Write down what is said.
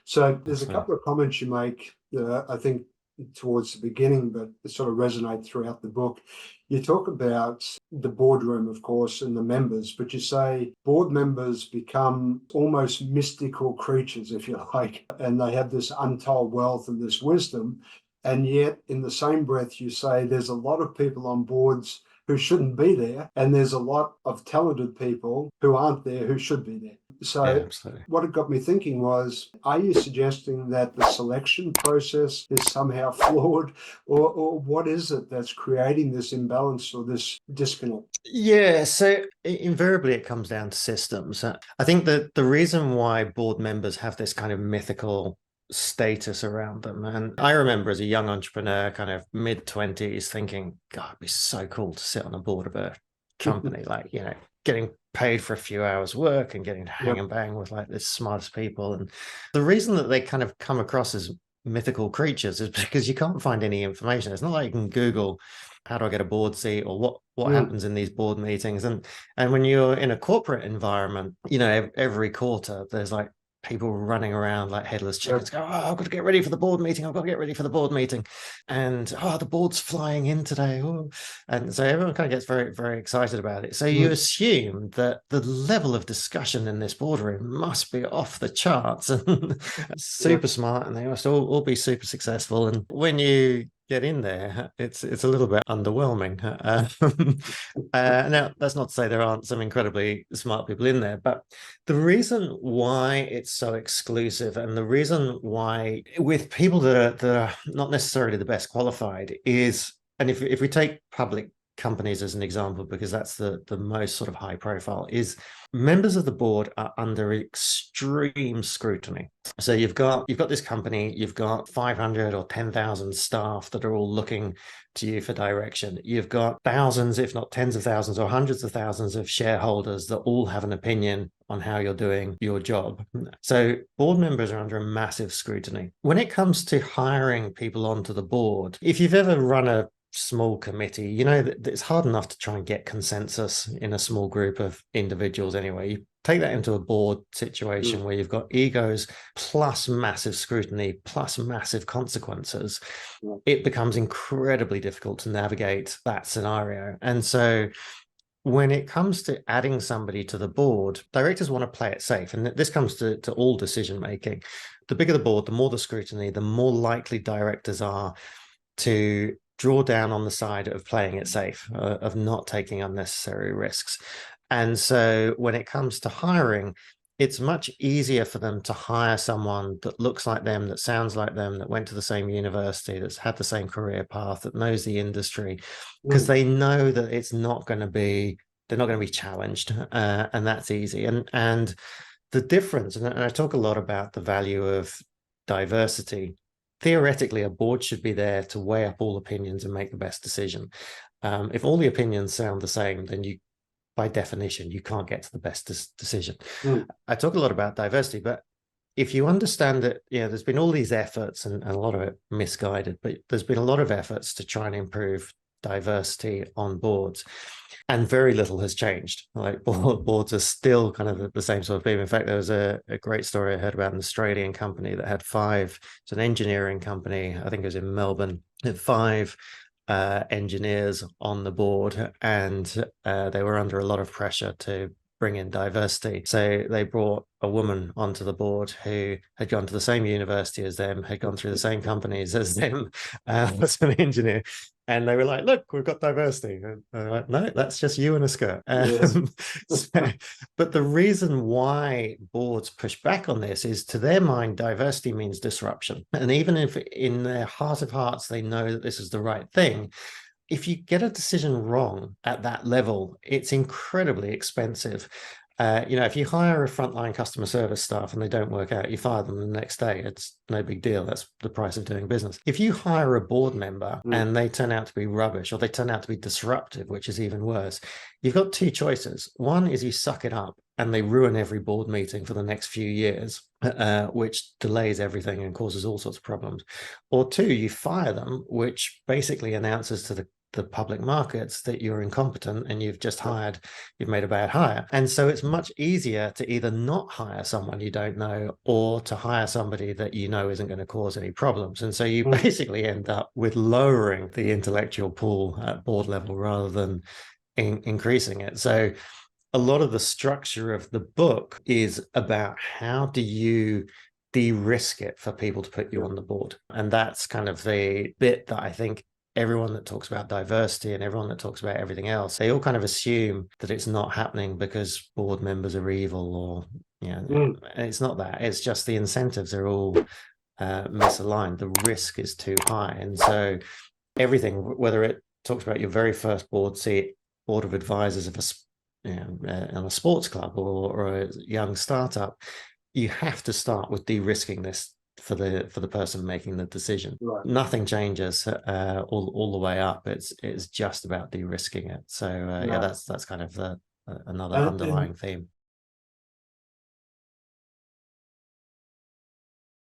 So there's a So, couple of comments you make, I think, towards the beginning, but it sort of resonate throughout the book. You talk about the boardroom, of course, and the members, but you say board members become almost mystical creatures, if you like, and they have this untold wealth and this wisdom. And yet, in the same breath, you say there's a lot of people on boards who shouldn't be there, and there's a lot of talented people who aren't there who should be there. yeah, So absolutely. what it got me thinking was, are you suggesting that the selection process is somehow flawed, or what is it that's creating this imbalance or this disconnect? Yeah, so invariably it comes down to systems. I think that the reason why board members have this kind of mythical status around them, and I remember as a young entrepreneur, kind of mid-20s, thinking, God, it'd be so cool to sit on a board of a company, like, getting paid for a few hours work and getting to hang Yep. and bang with like the smartest people. And the reason that they kind of come across as mythical creatures is because you can't find any information. It's not like you can Google how do I get a board seat, or what happens in these board meetings. And when you're in a corporate environment, every quarter there's like people running around like headless chickens, go, oh, I've got to get ready for the board meeting. I've got to get ready for the board meeting. And the board's flying in today. Oh. And so everyone kind of gets very, very excited about it. So you assume that the level of discussion in this boardroom must be off the charts and super smart, and they must all be super successful. And when you get in there, it's a little bit underwhelming. Now, that's not to say there aren't some incredibly smart people in there, but the reason why it's so exclusive, and the reason why with people that are not necessarily the best qualified is, and if we take public companies as an example, because that's the most sort of high profile, is members of the board are under extreme scrutiny. So you've got this company, you've got 500 or 10,000 staff that are all looking to you for direction. You've got thousands, if not tens of thousands or hundreds of thousands of shareholders that all have an opinion on how you're doing your job. So board members are under a massive scrutiny. When it comes to hiring people onto the board, if you've ever run a small committee, you know that it's hard enough to try and get consensus in a small group of individuals anyway. You take that into a board situation where you've got egos plus massive scrutiny plus massive consequences. It becomes incredibly difficult to navigate that scenario. And so when it comes to adding somebody to the board, directors want to play it safe. And this comes to all decision making. The bigger the board, the more the scrutiny, the more likely directors are to draw down on the side of playing it safe, of not taking unnecessary risks. And so when it comes to hiring, it's much easier for them to hire someone that looks like them, that sounds like them, that went to the same university, that's had the same career path, that knows the industry, because they know that they're not going to be challenged, and that's easy. And the difference, and I talk a lot about the value of diversity. Theoretically, a board should be there to weigh up all opinions and make the best decision. If all the opinions sound the same, then you, by definition, you can't get to the best decision. I talk a lot about diversity, but if you understand that, there's been all these efforts, and a lot of it misguided, but there's been a lot of efforts to try and improve diversity on boards, and very little has changed. Like boards are still kind of the same sort of people. In fact, there was a great story I heard about an Australian company that had it's an engineering company, I think it was in Melbourne, had 5 engineers on the board, and they were under a lot of pressure to bring in diversity. So they brought a woman onto the board who had gone to the same university as them, had gone through the same companies as them, was an engineer. And they were like, look, we've got diversity. And they're like, no, that's just you in a skirt. But the reason why boards push back on this is, to their mind, diversity means disruption. And even if in their heart of hearts, they know that this is the right thing, if you get a decision wrong at that level, it's incredibly expensive. If you hire a frontline customer service staff and they don't work out, you fire them the next day. It's no big deal. That's the price of doing business. If you hire a board member and they turn out to be rubbish, or they turn out to be disruptive, which is even worse, you've got 2 choices. One is you suck it up and they ruin every board meeting for the next few years, which delays everything and causes all sorts of problems. Or 2, you fire them, which basically announces to the the public markets that you're incompetent and you've made a bad hire. And so it's much easier to either not hire someone you don't know or to hire somebody that you know isn't going to cause any problems. And so you basically end up with lowering the intellectual pool at board level rather than increasing it. So a lot of the structure of the book is about how do you de-risk it for people to put you on the board. And that's kind of the bit that I think everyone that talks about diversity and everyone that talks about everything else, they all kind of assume that it's not happening because board members are evil, or it's not that. It's just the incentives are all misaligned. The risk is too high. And so everything, whether it talks about your very first board seat, board of advisors of on a sports club or a young startup, you have to start with de-risking this for the person making the decision. Right. Nothing changes all the way up. It's just about de-risking it. So that's kind of another underlying theme.